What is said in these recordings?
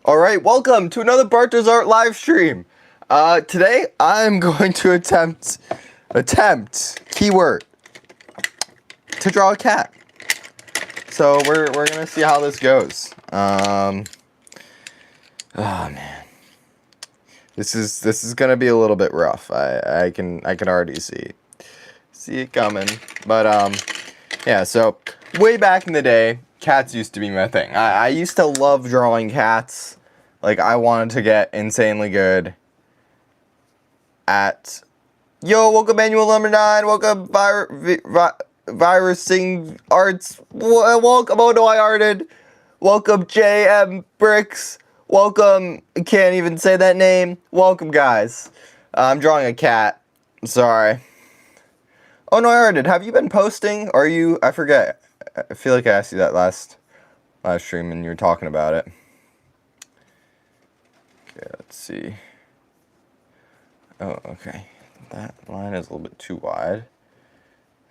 Alright, welcome to another Barter's Art live stream. Today I'm going to attempt, keyword, to draw a cat. So we're gonna see how this goes. Oh man. This is gonna be a little bit rough. I can already see it coming. But yeah, so way back in the day, cats used to be my thing. I used to love drawing cats. Like, I wanted to get insanely good at... Yo, welcome Manual Number 9, welcome Virusing Arts, welcome, oh no, I arted, welcome JM Bricks, welcome, can't even say that name, welcome guys. I'm drawing a cat, I'm sorry. Oh no, I arted, have you been posting? Are you, I forget, I feel like I asked you that last stream and you were talking about it. Okay, let's see. Oh, okay. That line is a little bit too wide.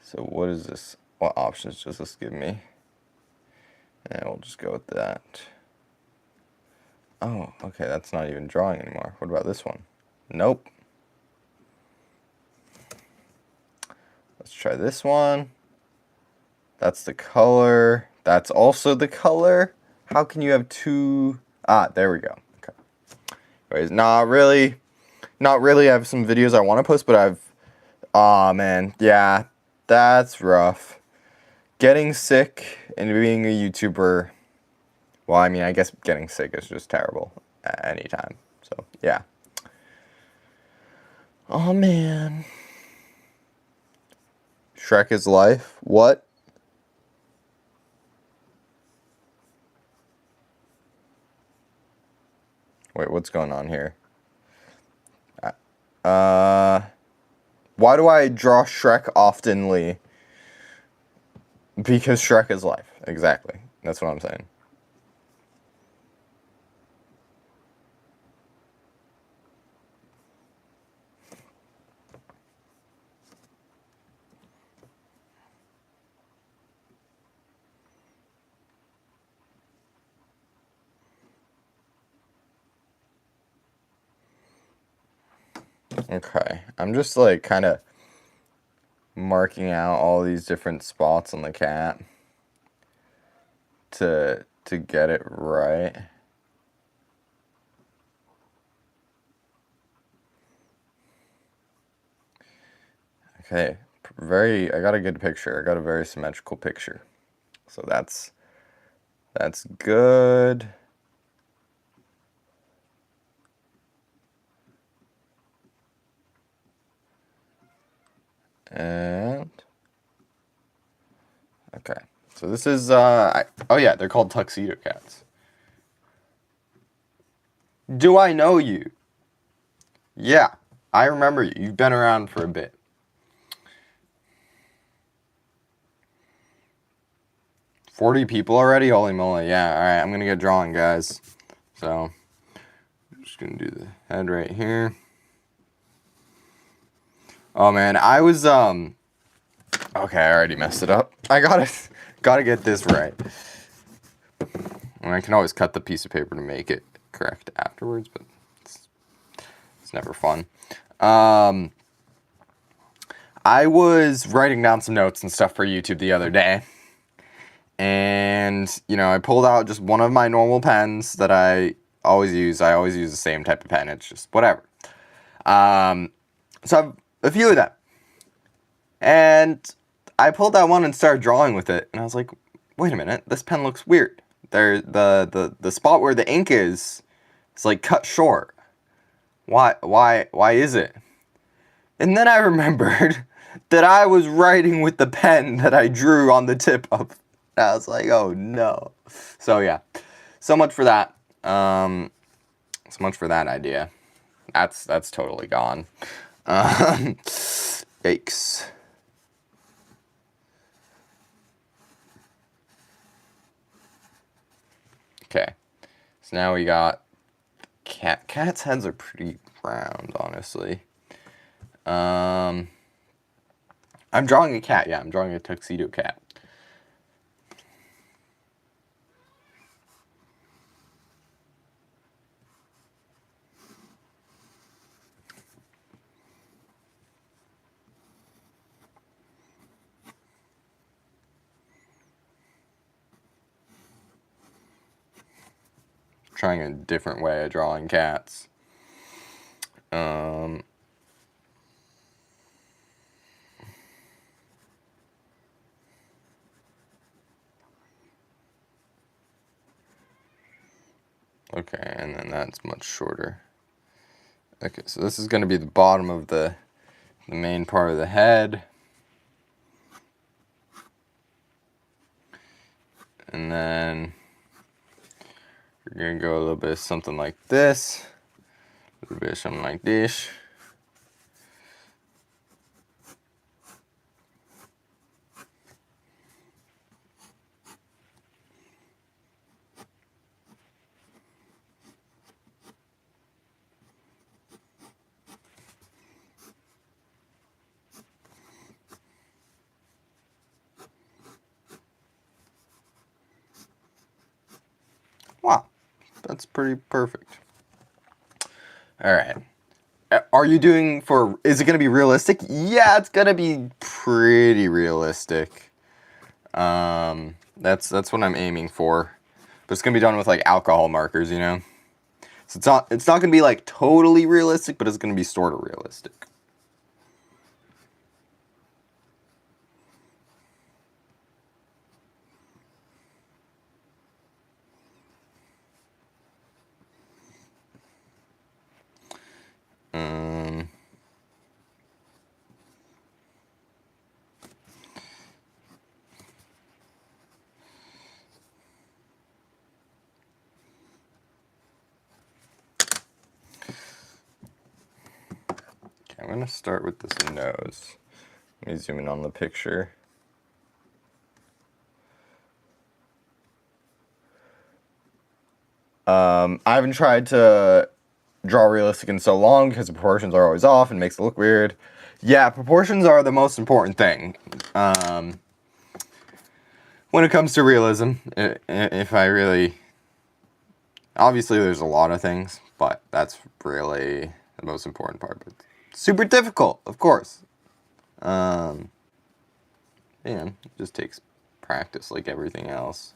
So what is this? What options does this give me? And we'll just go with that. Oh, okay, that's not even drawing anymore. What about this one? Nope. Let's try this one. That's the color. That's also the color. How can you have two? Ah, there we go. Okay. Anyways, not really. I have some videos I want to post, but I've... Aw, man. Yeah, that's rough. Getting sick and being a YouTuber... Well, I mean, I guess getting sick is just terrible at any time. So, yeah. Oh, man. Shrek is life? What? Wait, what's going on here? Why do I draw Shrek oftenly? Because Shrek is life. Exactly. That's what I'm saying. Okay, I'm just like kind of marking out all these different spots on the cat to get it right. Okay, I got a good picture. I got a very symmetrical picture. So that's good. And okay, so this is oh yeah, they're called tuxedo cats. Do I know you? Yeah, I remember you. You've been around for a bit. $40 people already? Holy moly! Yeah, all right. I'm gonna get drawing, guys. So I'm just gonna do the head right here. Oh man, I was okay, I already messed it up. I gotta get this right. And I can always cut the piece of paper to make it correct afterwards, but it's never fun. I was writing down some notes and stuff for YouTube the other day. And, you know, I pulled out just one of my normal pens that I always use. I always use the same type of pen. It's just whatever. So I have a few of them. And I pulled that one and started drawing with it. And I was like, wait a minute, this pen looks weird. The spot where the ink is, it's like cut short. Why is it? And then I remembered that I was writing with the pen that I drew on the tip of. I was like, oh no. So yeah, so much for that. So much for that idea. That's totally gone. Yikes. Okay, so now we got cats' heads are pretty round, honestly. I'm drawing a cat. Yeah, I'm drawing a tuxedo cat. trying a different way of drawing cats. Okay, and then that's much shorter. Okay, so this is going to be the bottom of the main part of the head. And then we're going to go a little bit of something like this. A little bit of something like this. Wow, that's pretty perfect. All right. Are you doing for, is it going to be realistic? Yeah, it's going to be pretty realistic. That's what I'm aiming for. But it's going to be done with like alcohol markers, you know? So it's not going to be like totally realistic, but it's going to be sort of realistic. I'm going to start with this nose. Let me zoom in on the picture. I haven't tried to draw realistic in so long because the proportions are always off and makes it look weird. Yeah, proportions are the most important thing. When it comes to realism, if I really... Obviously there's a lot of things, but that's really the most important part. But super difficult, of course. Yeah, it just takes practice like everything else.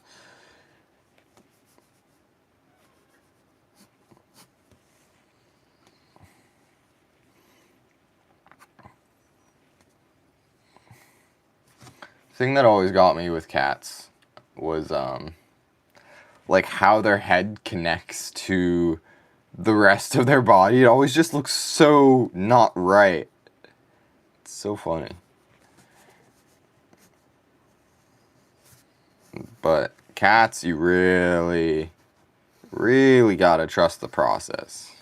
The thing that always got me with cats was like how their head connects to the rest of their body. It always just looks so not right. It's so funny. But cats, you really, really gotta trust the process.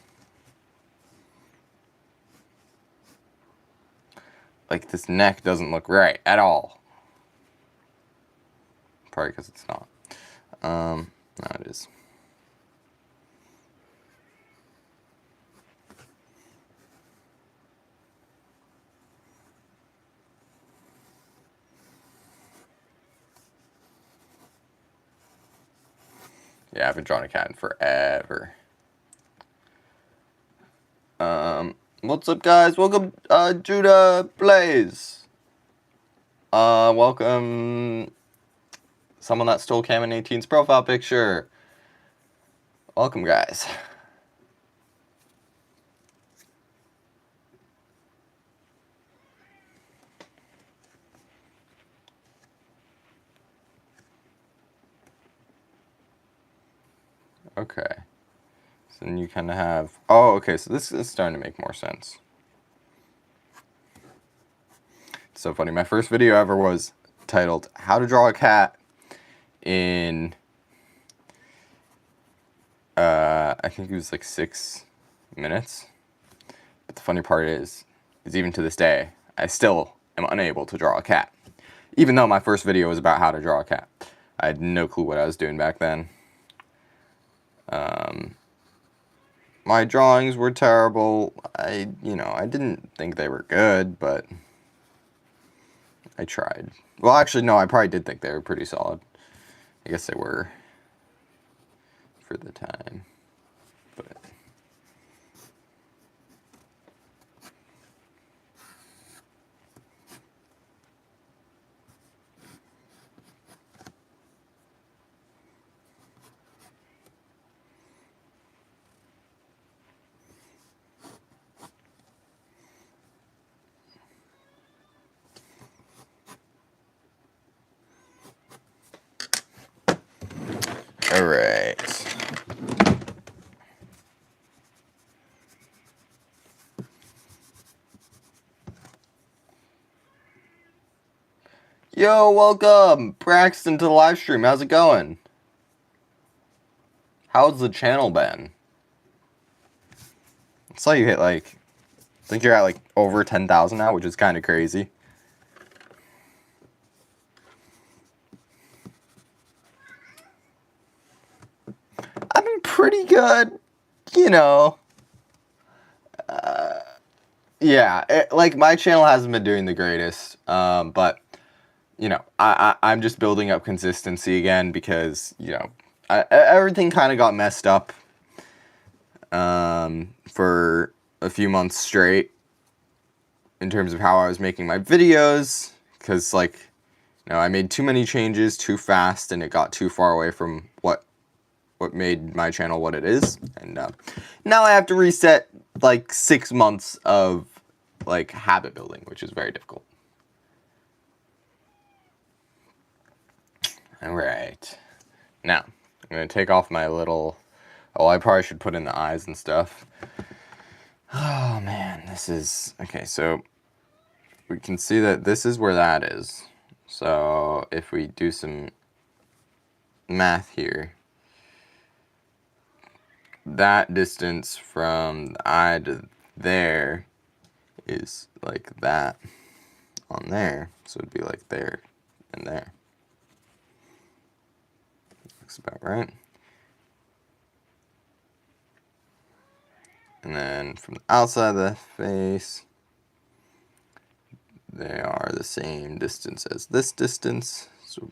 Like, this neck doesn't look right at all. Probably because it's not. No, it is. Yeah, I haven't drawn a cat in forever. What's up, guys? Welcome, Judah Blaze. Welcome, someone that stole Cam and 18's profile picture. Welcome, guys. Okay. So then you kind of have... Oh, okay, so this is starting to make more sense. It's so funny. My first video ever was titled, How to Draw a Cat in... I think it was like 6 minutes. But the funny part is even to this day, I still am unable to draw a cat. Even though my first video was about how to draw a cat. I had no clue what I was doing back then. My drawings were terrible. I didn't think they were good, but I tried. Well, actually, no, I probably did think they were pretty solid. I guess they were for the time. But All right. Yo, welcome, Braxton, to the live stream. How's it going? How's the channel been? I saw you hit like, I think you're at like over 10,000 now, which is kind of crazy. I've been pretty good, you know. Yeah, like my channel hasn't been doing the greatest, but you know, I'm just building up consistency again because you know, everything kind of got messed up for a few months straight in terms of how I was making my videos, because like, you know, I made too many changes too fast and it got too far away from what made my channel what it is, and now I have to reset like 6 months of like habit building, which is very difficult. All right, now I'm gonna take off my little, oh, I probably should put in the eyes and stuff. Oh man, this is okay. So we can see that this is where that is. So if we do some math here, that distance from the eye to there is like that on there, so it'd be like there and there. Looks about right. And then from the outside of the face, they are the same distance as this distance. So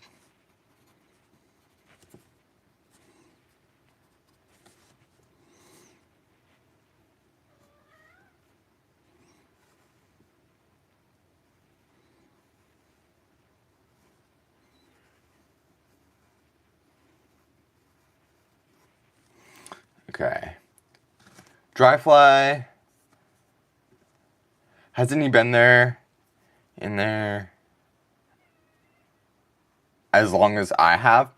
okay. Dryfly, hasn't he been there, in there, as long as I have?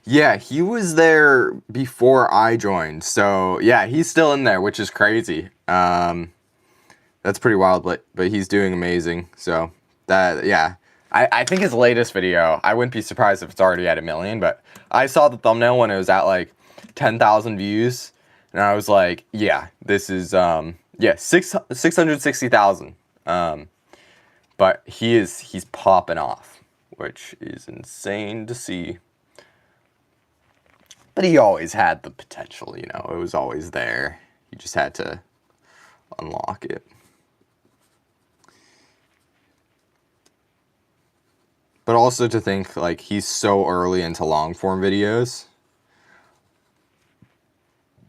Yeah, he was there before I joined, so yeah, he's still in there, which is crazy. That's pretty wild, but he's doing amazing, so that, yeah. I think his latest video, I wouldn't be surprised if it's already at 1 million, but I saw the thumbnail when it was at like 10,000 views, and I was like, yeah, this is, yeah, 660,000. But he's popping off, which is insane to see. But he always had the potential, you know, it was always there. You just had to unlock it. But also to think, like, he's so early into long form videos.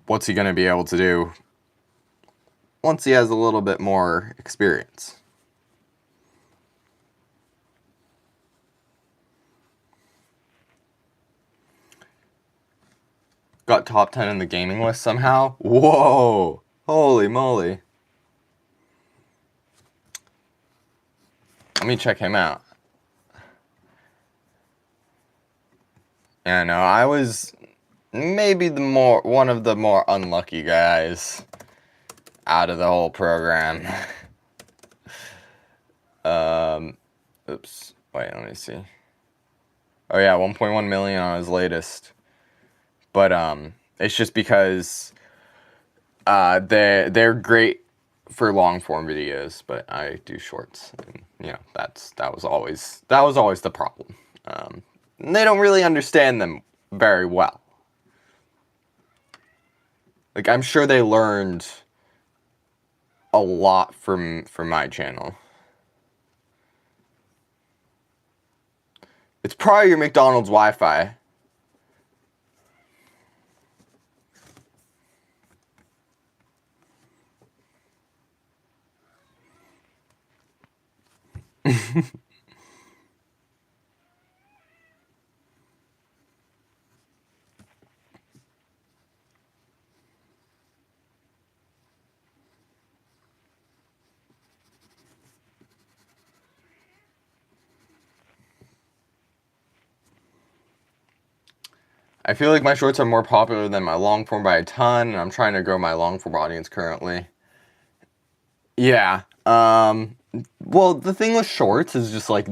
What's he going to be able to do once he has a little bit more experience? Got top 10 in the gaming list somehow? Whoa! Holy moly. Let me check him out. Yeah, no, I was maybe one of the more unlucky guys out of the whole program. Oops. Wait, let me see. Oh yeah, 1.1 million on his latest. But it's just because they're great for long form videos, but I do shorts, and you know that was always the problem. They don't really understand them very well. Like, I'm sure they learned a lot from my channel. It's probably your McDonald's Wi-Fi. I feel like my shorts are more popular than my long form by a ton, and I'm trying to grow my long form audience currently. Yeah. Well, the thing with shorts is just like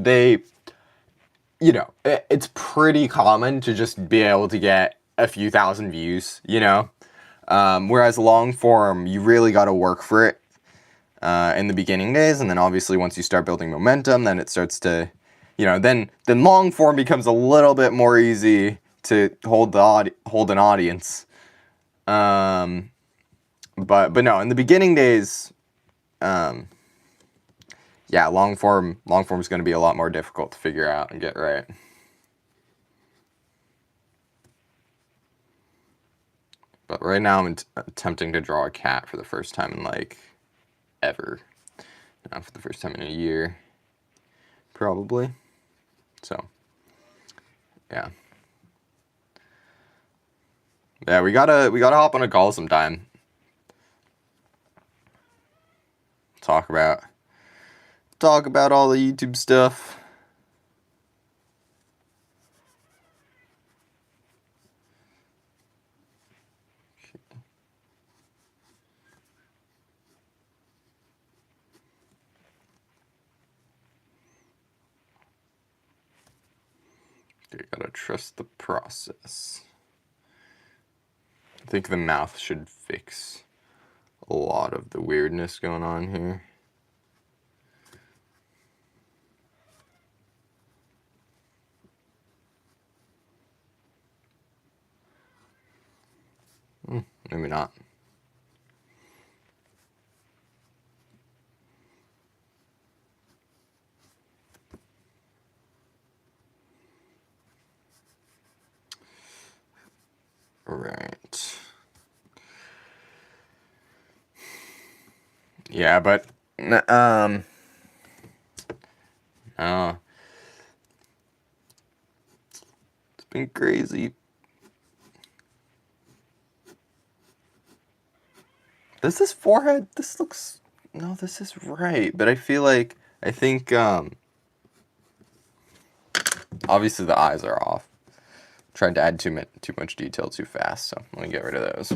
it's pretty common to just be able to get a few thousand views, you know? Whereas long form, you really got to work for it in the beginning days, and then obviously once you start building momentum, then it starts to, then long form becomes a little bit more easy to hold hold an audience. But no, in the beginning days, yeah, long form is going to be a lot more difficult to figure out and get right. But right now I'm attempting to draw a cat for the first time in like ever. Not for the first time in a year, probably. So, yeah. Yeah, we gotta hop on a call sometime. Talk about all the YouTube stuff. You gotta trust the process. I think the mouth should fix a lot of the weirdness going on here. Maybe not. Right. Yeah, but no. It's been crazy. Does this forehead? This looks. No, this is right, but I think obviously the eyes are off. Tried to add too much detail too fast, so let me get rid of those.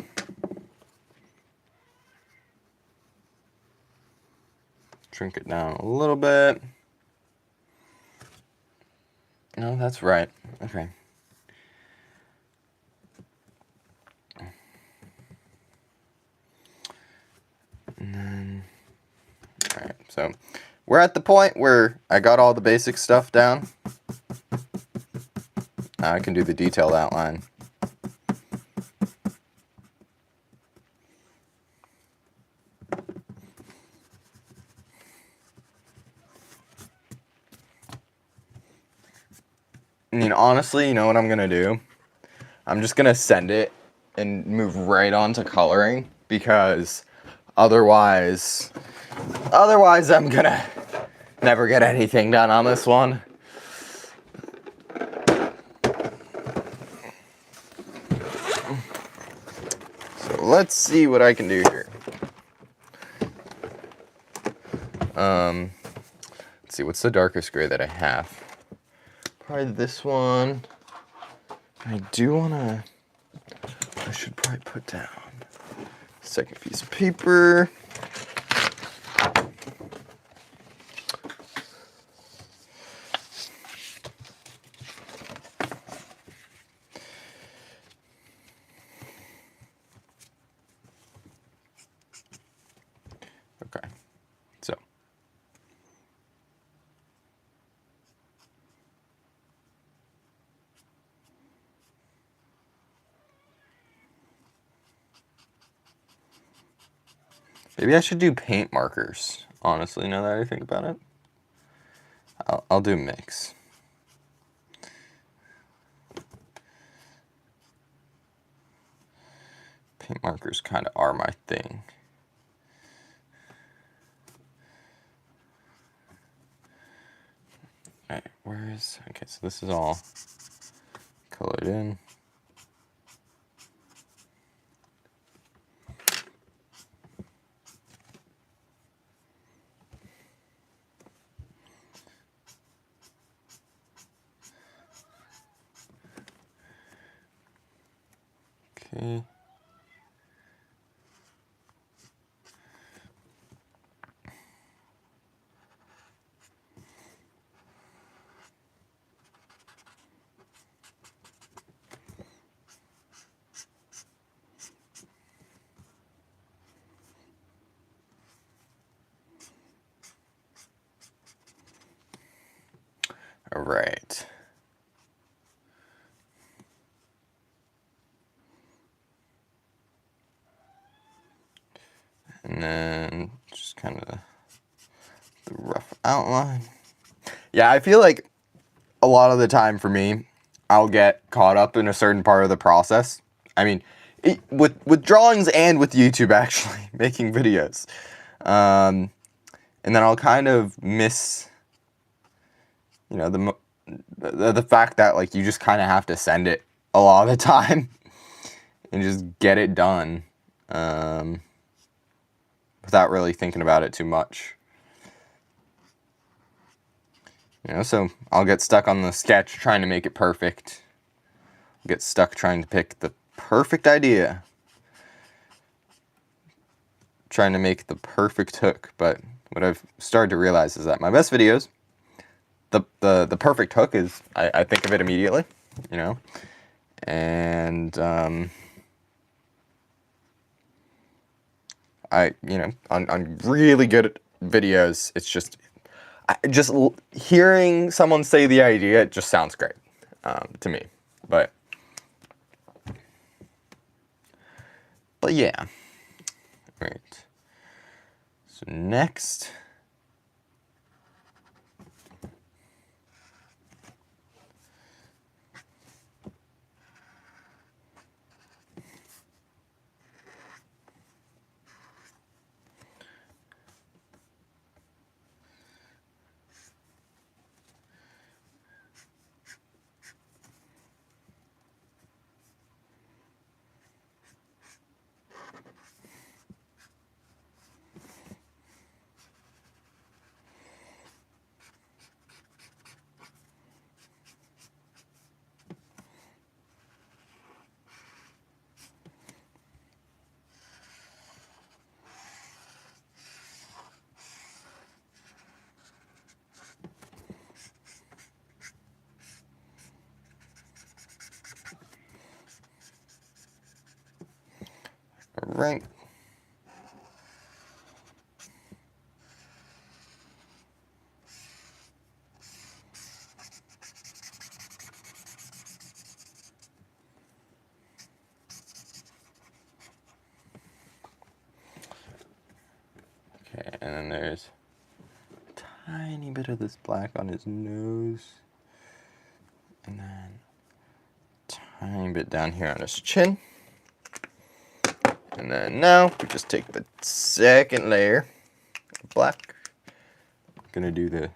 Shrink it down a little bit. No, that's right. Okay. And then, all right, so we're at the point where I got all the basic stuff down. Now I can do the detailed outline. I mean, honestly, you know what I'm gonna do? I'm just gonna send it and move right on to coloring, because otherwise I'm gonna never get anything done on this one. So let's see what I can do here. Let's see, what's the darkest gray that I have? Probably this one. I should probably put down a second piece of paper. Okay, so. Maybe I should do paint markers, honestly, now that I think about it. I'll do mix. Paint markers kind of are my thing. Alright, okay, so this is all colored in. Okay. All right. And then just kind of the rough outline. Yeah, I feel like a lot of the time for me, I'll get caught up in a certain part of the process. I mean, with drawings and with YouTube actually making videos, and then I'll kind of miss, you know, the fact that like you just kind of have to send it a lot of the time and just get it done, without really thinking about it too much. You know, so I'll get stuck on the sketch trying to make it perfect. Get stuck trying to pick the perfect idea. Trying to make the perfect hook. But what I've started to realize is that my best videos, the perfect hook is, I think of it immediately, you know. And you know, on really good videos, it's just hearing someone say the idea, it just sounds great to me. But yeah. Right. So next. All right. Okay, and then there's a tiny bit of this black on his nose. And then a tiny bit down here on his chin. And then now we just take the second layer of black. I'm gonna do the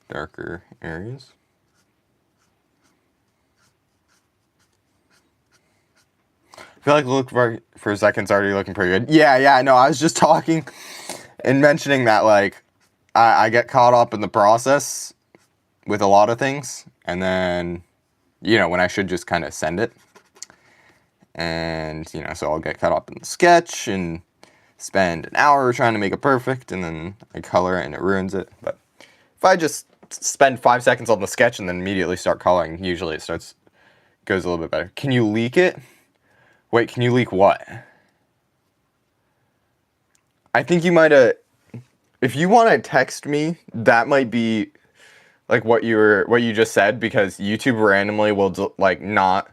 darker areas. I feel like the look for a second's already looking pretty good. Yeah, no, I was just talking and mentioning that, like, I get caught up in the process with a lot of things, and then, you know, when I should just kind of send it. And, you know, so I'll get caught up in the sketch and spend an hour trying to make it perfect, and then I color it and it ruins it. But if I just spend 5 seconds on the sketch and then immediately start coloring, usually it goes a little bit better. Can you leak it? Wait, can you leak what? I think you might have. If you want to text me, that might be like what you just said, because YouTube randomly will like not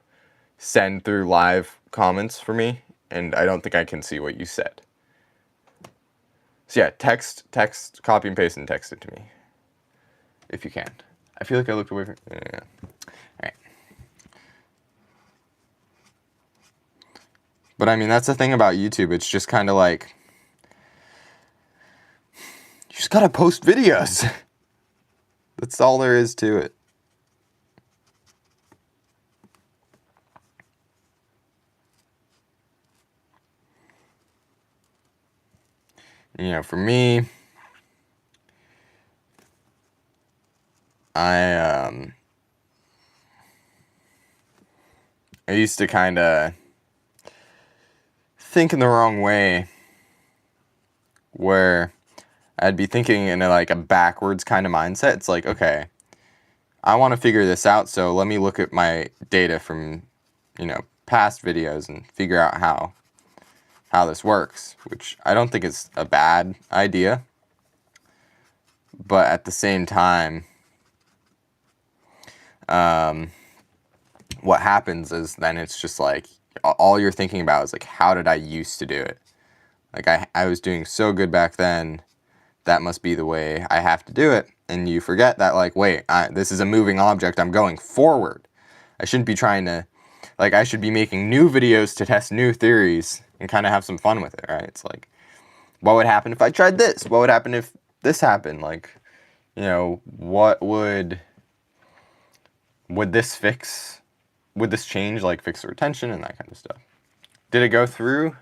send through live comments for me, and I don't think I can see what you said. So yeah, text, copy and paste and text it to me if you can. I feel like I looked away from. Yeah. All right. But I mean, that's the thing about YouTube. It's just kind of like you just gotta post videos. That's all there is to it. You know, for me, I I used to kind of think in the wrong way, where I'd be thinking in like a backwards kind of mindset. It's like, okay, I want to figure this out, so let me look at my data from, past videos and figure out how this works, which I don't think is a bad idea. But at the same time, what happens is then it's just like, all you're thinking about is like, how did I used to do it? Like, I was doing so good back then, that must be the way I have to do it. And you forget that, like, wait, this is a moving object, I'm going forward. I shouldn't be trying to, like, I should be making new videos to test new theories and kind of have some fun with it, right? It's like, what would happen if I tried this? What would happen if this happened? Like, what would this fix? Would this change, like, fix the retention and that kind of stuff? Did it go through?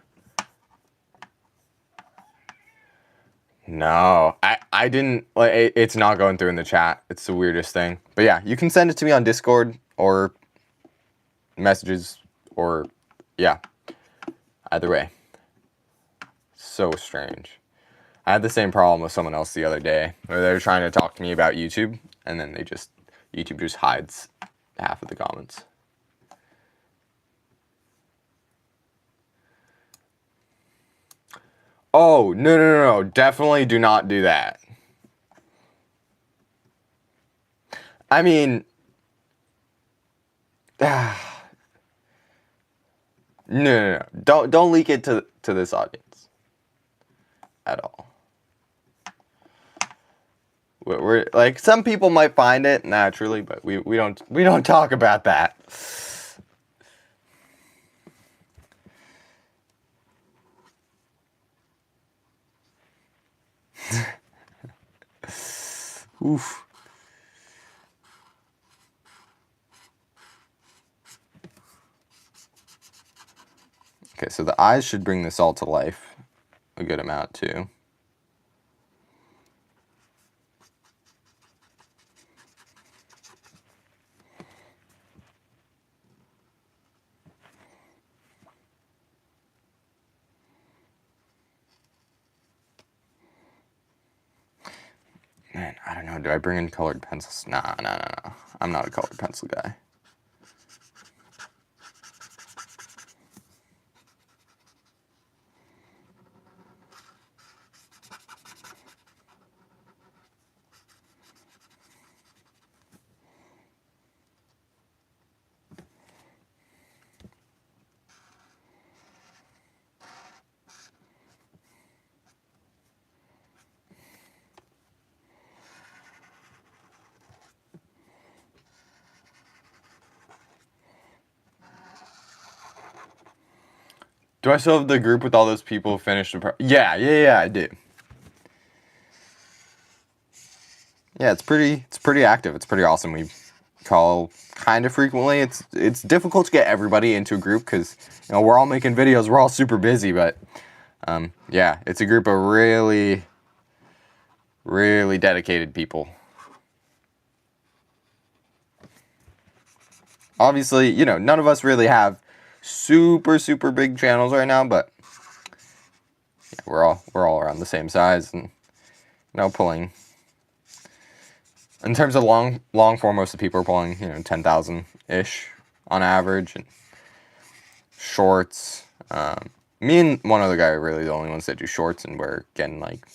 No, I didn't, like, it's not going through in the chat. It's the weirdest thing. But yeah, you can send it to me on Discord or messages, or yeah, either way. So strange. I had the same problem with someone else the other day, where they were trying to talk to me about YouTube, and then YouTube just hides half of the comments. Oh, no, definitely do not do that. I mean, no. Don't leak it to this audience at all. We're like, some people might find it naturally, but we don't talk about that. Oof. Okay, so the eyes should bring this all to life a good amount too. Man, I don't know. Do I bring in colored pencils? Nah. I'm not a colored pencil guy. Do I still have the group with all those people finished? Yeah, I do. Yeah, it's pretty active. It's pretty awesome. We call kind of frequently. It's difficult to get everybody into a group because we're all making videos. We're all super busy, but yeah, it's a group of really dedicated people. Obviously, none of us really have super big channels right now, but yeah, we're all around the same size and pulling. In terms of long form, most of the people are pulling 10,000 ish on average, and shorts. Me and one other guy are really the only ones that do shorts, and we're getting like.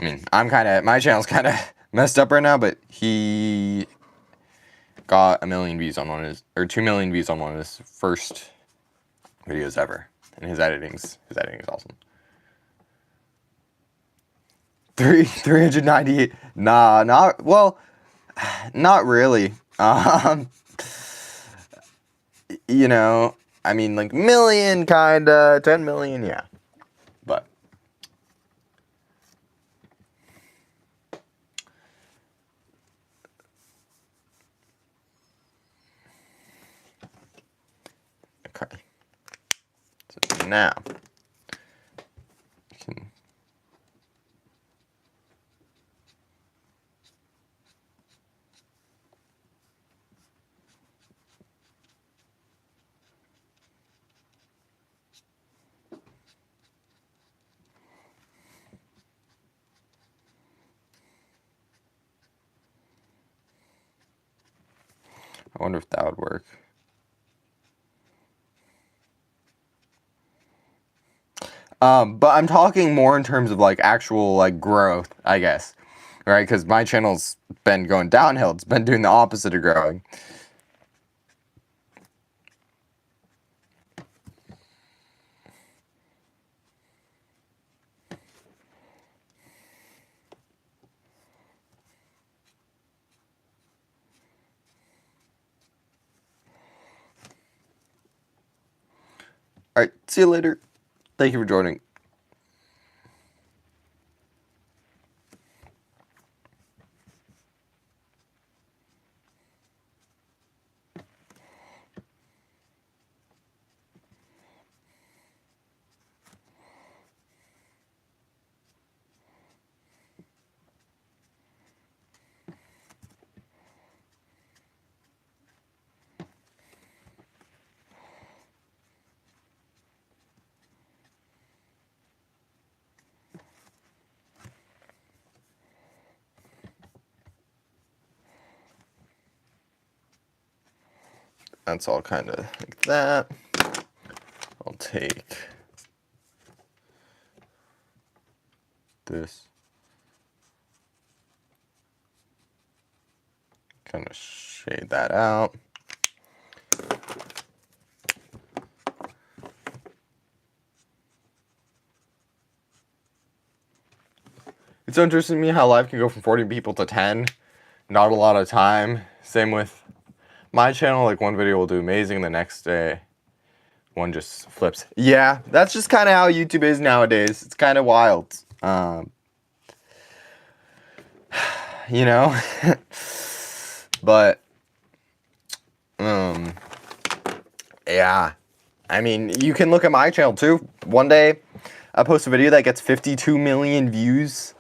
I mean, my channel's kind of messed up right now, but he got 1 million views on one of his, or 2 million views on one of his first videos ever, and his editing is awesome. 398. Nah, not really. I mean, like, million, kinda, 10 million, yeah. But okay. So now you can I wonder if that would work. But I'm talking more in terms of like actual like growth, I guess, right? Because my channel's been going downhill. It's been doing the opposite of growing. All right, see you later. Thank you for joining. That's all kind of like that. I'll take this, kind of shade that out. It's interesting to me how live can go from 40 people to 10. Not a lot of time. Same with my channel, like one video will do amazing, the next day one just flips. Yeah, that's just kind of how YouTube is nowadays. It's kind of wild. You know? But, yeah. I mean, you can look at my channel too. One day, I post a video that gets 52 million views.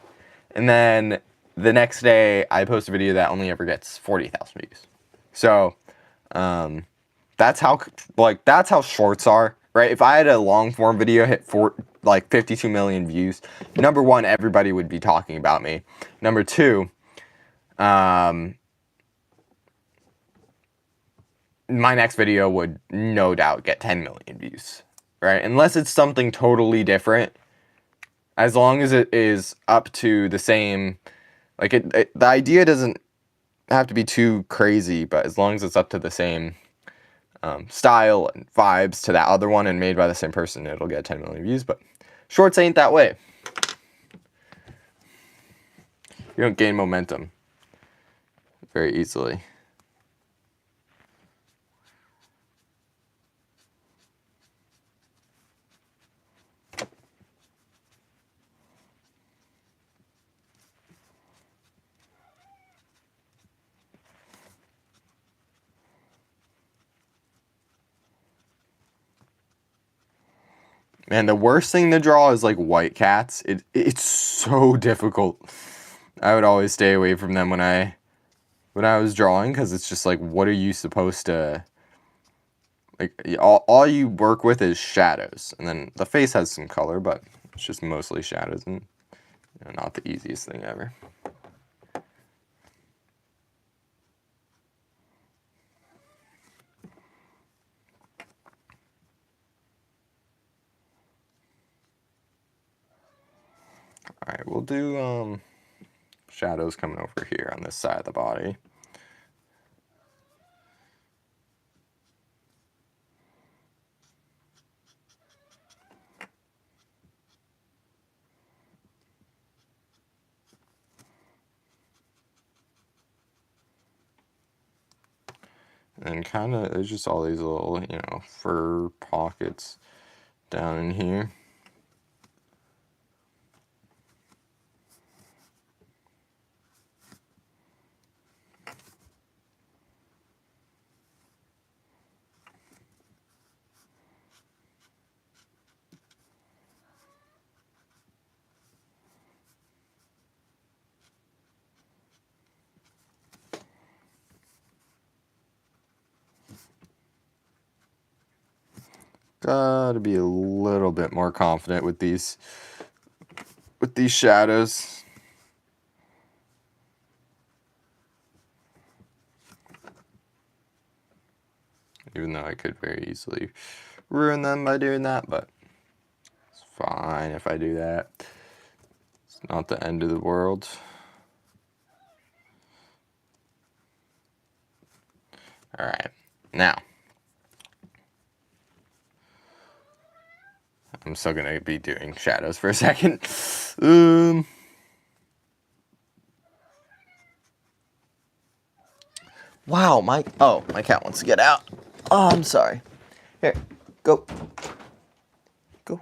And then the next day, I post a video that only ever gets 40,000 views. So, that's how shorts are, right? If I had a long form video hit 52 million views, number one, everybody would be talking about me. Number two, my next video would no doubt get 10 million views, right? Unless it's something totally different. As long as it is up to the same, like the idea doesn't have to be too crazy, but as long as it's up to the same style and vibes to that other one and made by the same person, it'll get 10 million views. But shorts ain't that way. You don't gain momentum very easily. Man, the worst thing to draw is like white cats. It's so difficult. I would always stay away from them when I was drawing, because it's just like, what are you supposed to, like, all you work with is shadows, and then the face has some color, but it's just mostly shadows, and not the easiest thing ever. Alright, we'll do shadows coming over here on this side of the body. And kind of, there's just all these little, fur pockets down in here. Gotta be a little bit more confident with these shadows. Even though I could very easily ruin them by doing that, but it's fine if I do that. It's not the end of the world. Alright, now I'm still gonna be doing shadows for a second. Wow, my cat wants to get out. Oh, I'm sorry. Here, go. Go.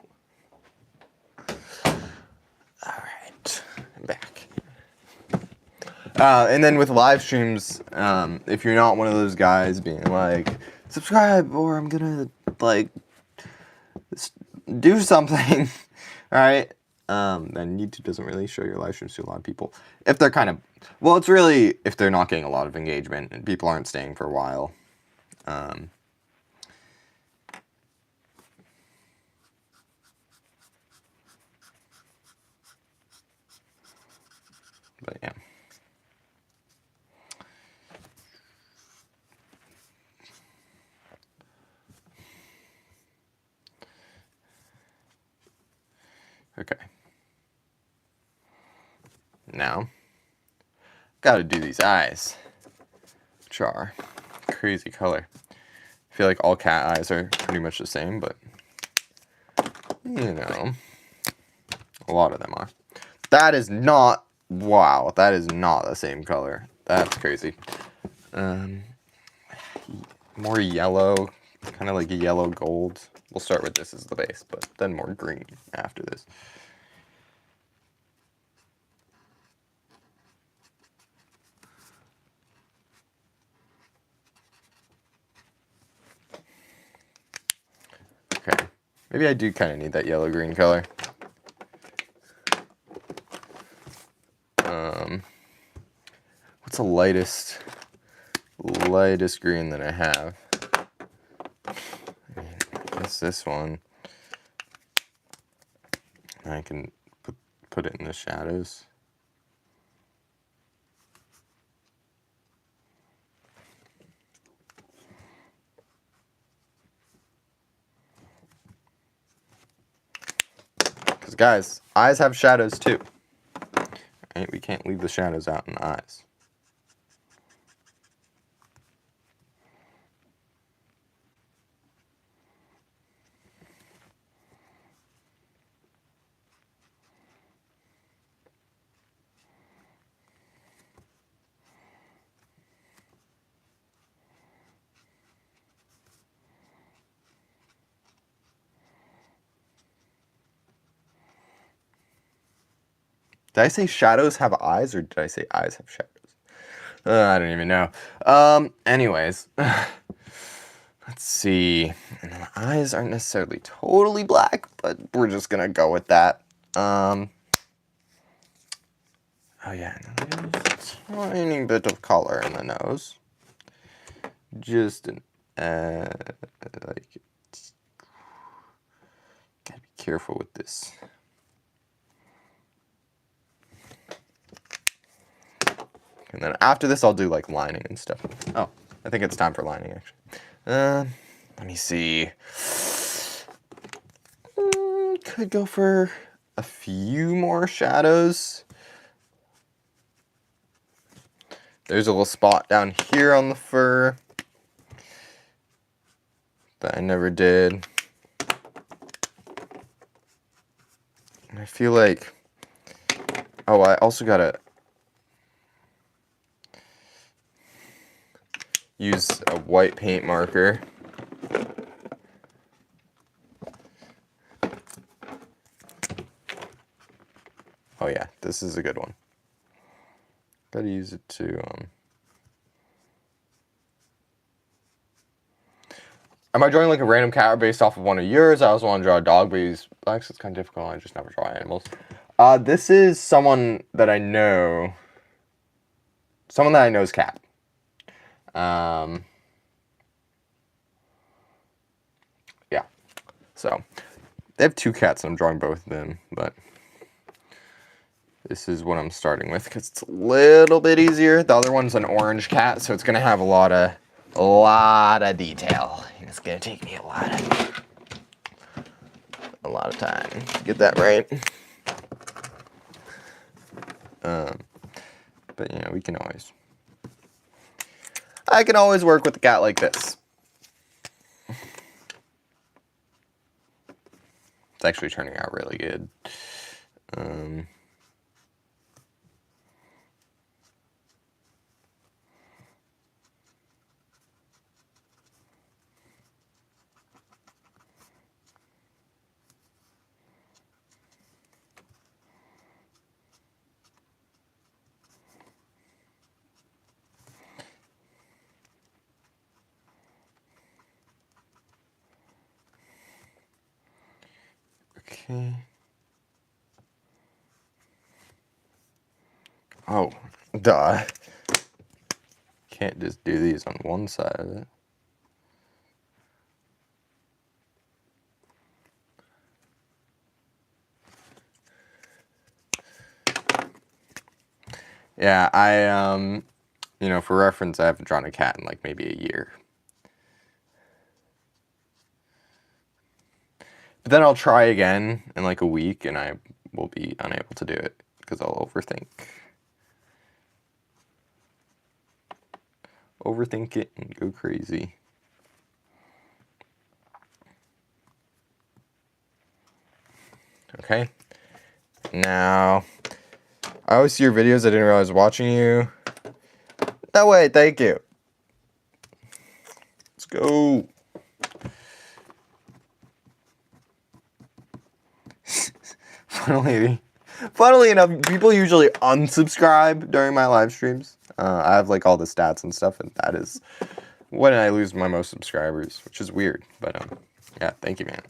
Alright, I'm back. And then with live streams, if you're not one of those guys being like, subscribe or I'm gonna, like, do something, alright? Then YouTube doesn't really show your live streams to a lot of people. If they're kind of, well, it's really if they're not getting a lot of engagement and people aren't staying for a while. But yeah. Okay. Now, gotta do these eyes, which are crazy color. I feel like all cat eyes are pretty much the same, but, you know, a lot of them are. That is not, wow, that is not the same color. That's crazy. More yellow, kind of like a yellow gold. We'll start with this as the base, but then more green after this. Okay, maybe I do kind of need that yellow-green color. What's the lightest green that I have? I guess this one. I can put it in the shadows. Because guys, eyes have shadows too. Right? We can't leave the shadows out in the eyes. Did I say shadows have eyes, or did I say eyes have shadows? I don't even know. Anyways. Let's see. And the eyes aren't necessarily totally black, but we're just gonna go with that. Oh yeah, there's a tiny bit of color in the nose. Just an, like, gotta be careful with this. And then after this, I'll do like lining and stuff. Oh, I think it's time for lining actually. Let me see. Could go for a few more shadows. There's a little spot down here on the fur that I never did. And I feel like, oh, I also gotta use a white paint marker. Oh yeah, this is a good one. Gotta use it to, Am I drawing like a random cat based off of one of yours? I also want to draw a dog, but he's black, so it's kind of difficult. I just never draw animals. This is someone that I know. Someone that I know is cat. Yeah. So, they have two cats, and I'm drawing both of them, but this is what I'm starting with, because it's a little bit easier. The other one's an orange cat, so it's going to have a lot of a lot of detail. It's gonna take me a lot of time to get that right. But you know, I can always work with a cat like this. It's actually turning out really good. Okay. Oh, duh. Can't just do these on one side of it. Yeah, you know, for reference, I haven't drawn a cat in like maybe a year. But then I'll try again in like a week and I will be unable to do it because I'll overthink. Overthink it and go crazy. Okay. Now, I always see your videos. I didn't realize I was watching you. No way, thank you. Let's go. Funnily enough, people usually unsubscribe during my live streams. I have like all the stats and stuff, and that is when I lose my most subscribers, which is weird. But yeah, thank you, man.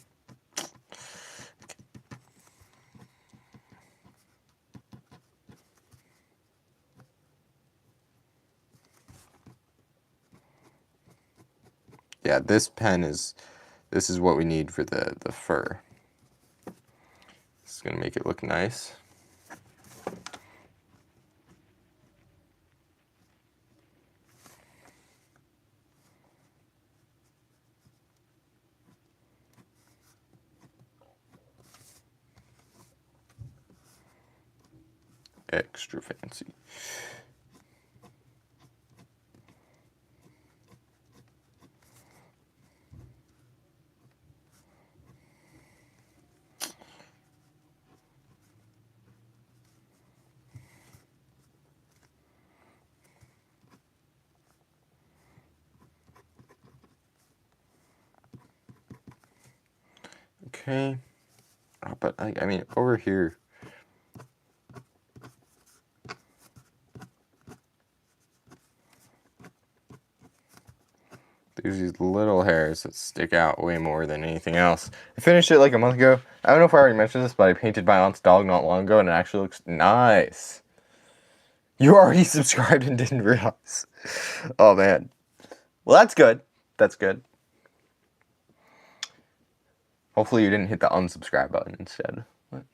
Yeah, this is what we need for the fur. It's gonna make it look nice. Extra fancy. Okay, but I mean over here. There's these little hairs that stick out way more than anything else. I finished it like a month ago. I don't know if I already mentioned this, but I painted my aunt's dog not long ago, and it actually looks nice. You already subscribed and didn't realize. Oh, man. Well, that's good. That's good. Hopefully you didn't hit the unsubscribe button instead. What?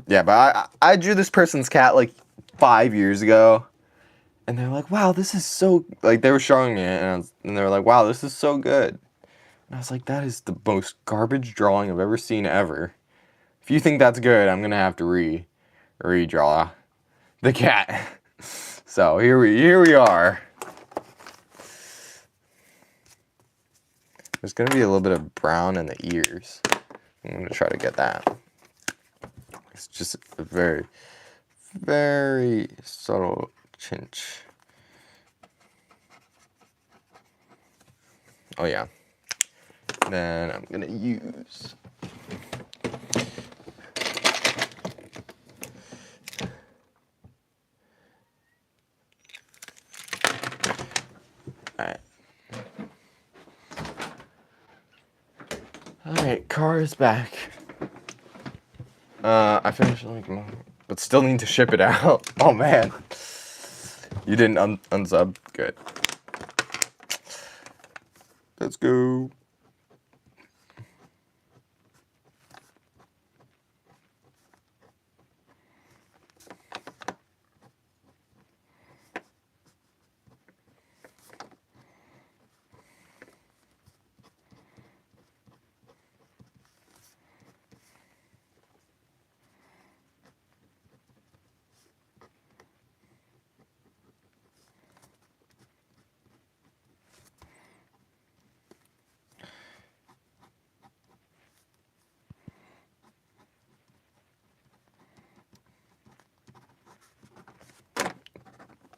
Yeah, but I drew this person's cat like 5 years ago, and they're like, "Wow, this is so..." Like, they were showing me it, and they were like, "Wow, this is so good." And I was like, "That is the most garbage drawing I've ever seen ever. If you think that's good, I'm gonna have to redraw the cat." So here we are. There's gonna be a little bit of brown in the ears. I'm gonna try to get that. It's just a very, very subtle tinge. Oh yeah. Then I'm gonna use Alright, car is back. I finished like, but still need to ship it out. Oh man. You didn't unsub? Good. Let's go.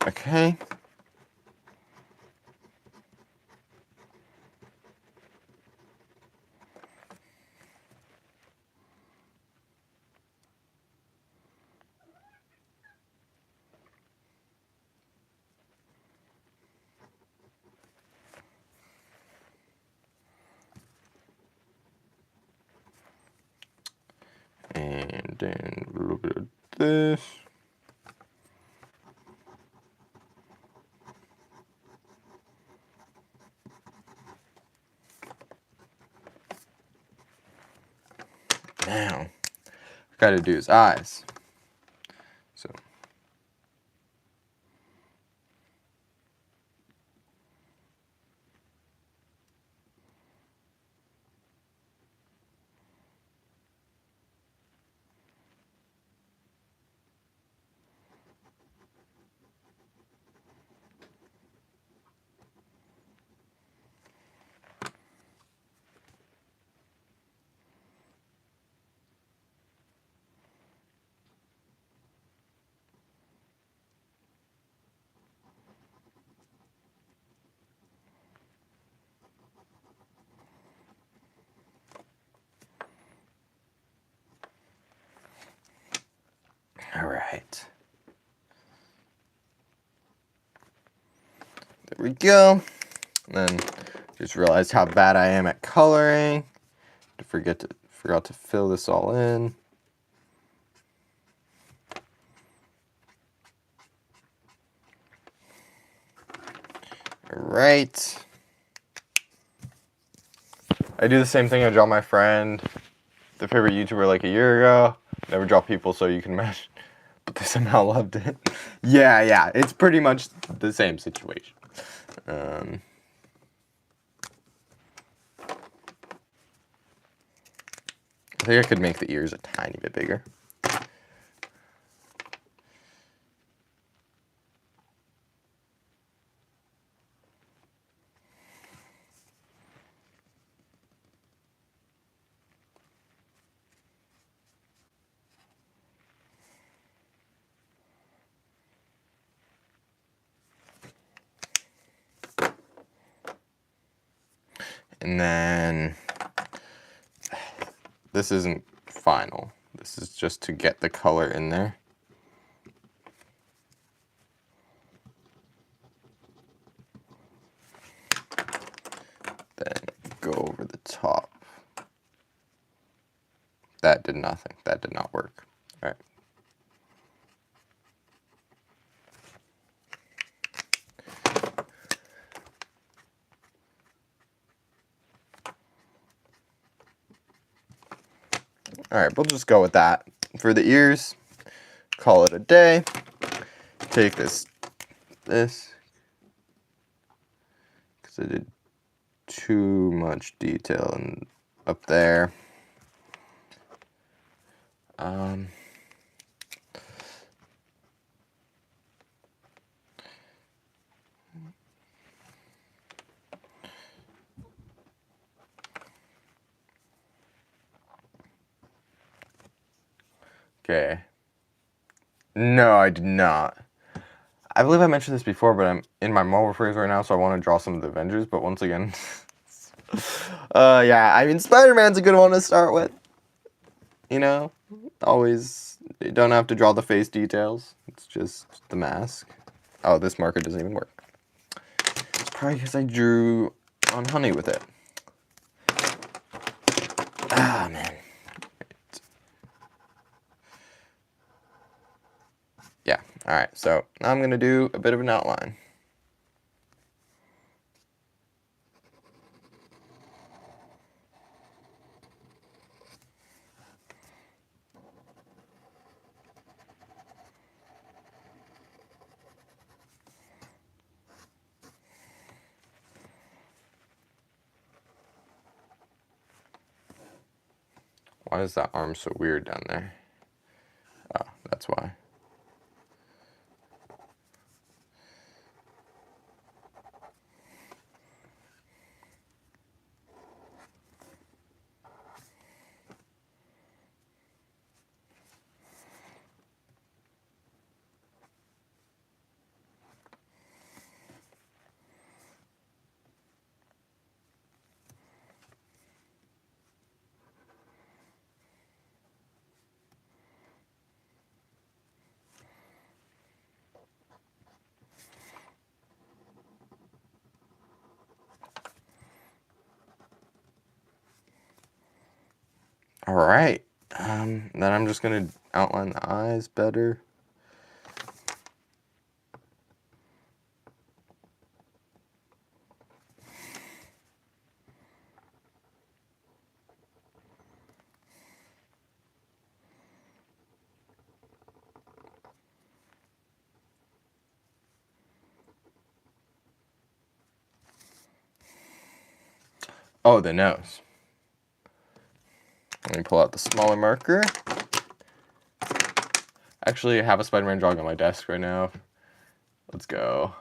Okay. And then a little bit of this. Now, gotta do his eyes. So. All right. There we go. And then just realized how bad I am at coloring. Forgot to fill this all in. All right. I do the same thing I draw my friend, the favorite YouTuber, like a year ago. Never draw people, so you can imagine. But they somehow loved it. Yeah, it's pretty much the same situation. I think I could make the ears a tiny bit bigger. And then this isn't final. This is just to get the color in there. Then go over the top. That did nothing. That did not work. All right. All right, we'll just go with that. For the ears, call it a day. Take this, because I did too much detail and up there. Okay. No, I did not. I believe I mentioned this before, but I'm in my Marvel phase right now, so I want to draw some of the Avengers, but once again, yeah, I mean, Spider-Man's a good one to start with. You know, always, you don't have to draw the face details. It's just the mask. Oh, this marker doesn't even work. It's probably because I drew on honey with it. Ah, man. Yeah, alright, so now I'm going to do a bit of an outline. Why is that arm so weird down there? Oh, that's why. All right. Then I'm just gonna outline the eyes better. Oh, the nose. Let me pull out the smaller marker. Actually, I have a Spider-Man drawing on my desk right now. Let's go.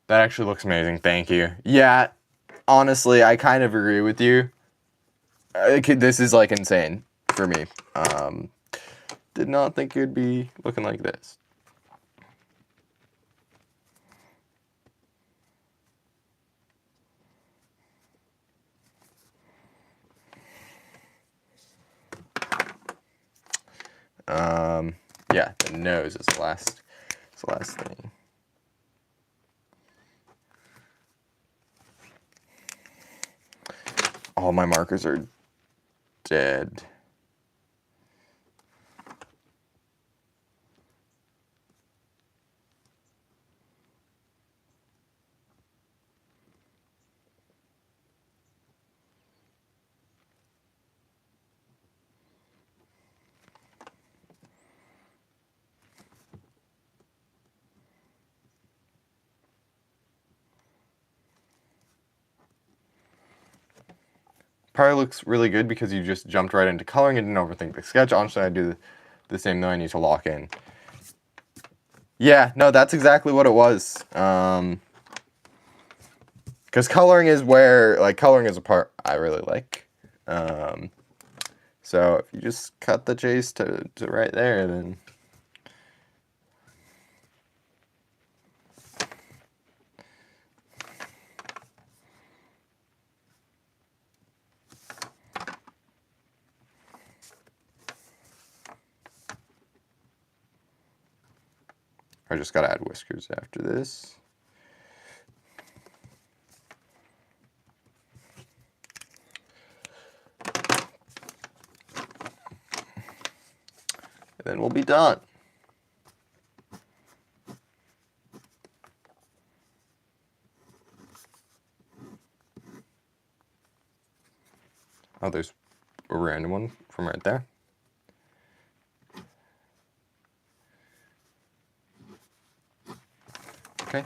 That actually looks amazing. Thank you. Yeah, honestly, I kind of agree with you. This is like insane for me. Did not think it'd be looking like this. Yeah, the nose is the last thing. All my markers are dead. Probably looks really good because you just jumped right into coloring and didn't overthink the sketch. Honestly, I do the same though. I need to lock in. Yeah, no, that's exactly what it was. Because coloring is where, like, coloring is a part I really like. So if you just cut the chase to right there, then... I just gotta add whiskers after this. And then we'll be done. Oh, there's a random one from right there. Okay.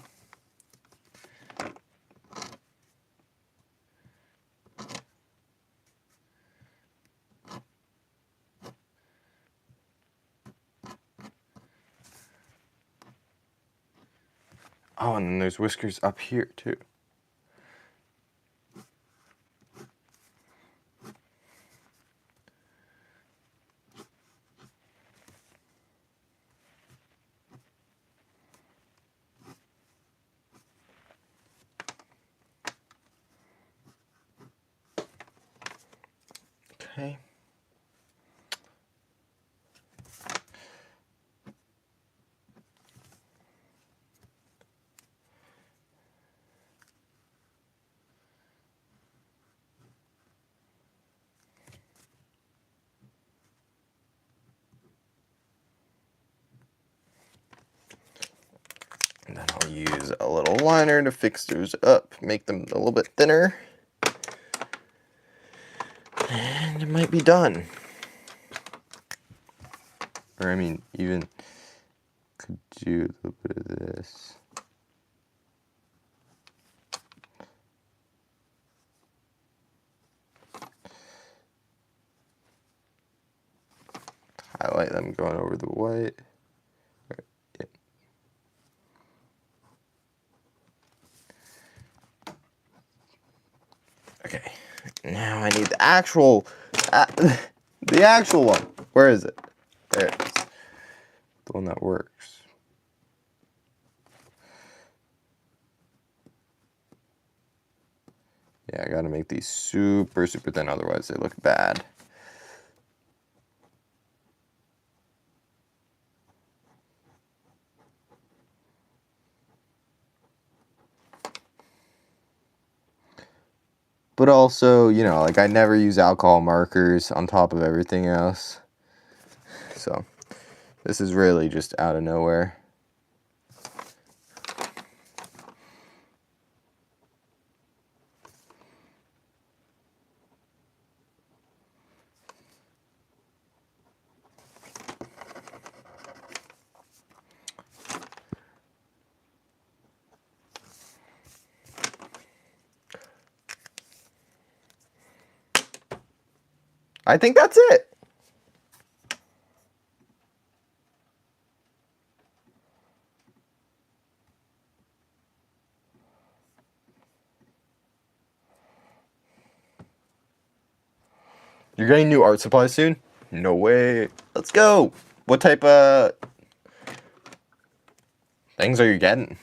Oh, and then there's whiskers up here too. Okay. And then I'll use a little liner to fix those up, make them a little bit thinner. And it might be done. Or I mean, even could do a little bit of this. white, I'm going over the white. Yeah. Okay, now I need the actual one. Where is it? There it is. The one that works. Yeah, I gotta make these super, super thin, otherwise they look bad. But also, you know, like I never use alcohol markers on top of everything else. So this is really just out of nowhere. I think that's it. You're getting new art supplies soon? No way. Let's go. What type of things are you getting?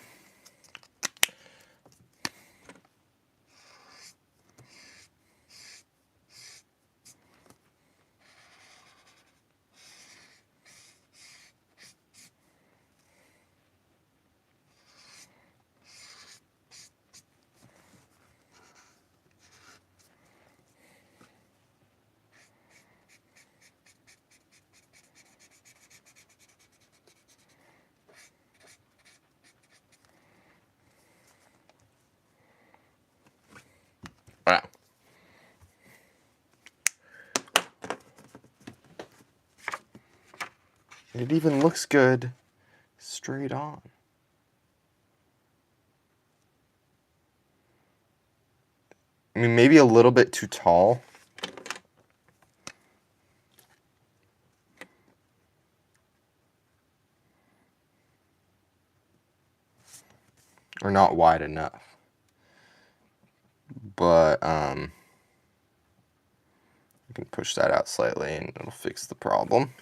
Wow. It even looks good straight on. I mean, maybe a little bit too tall. Or not wide enough. But, you can push that out slightly and it'll fix the problem.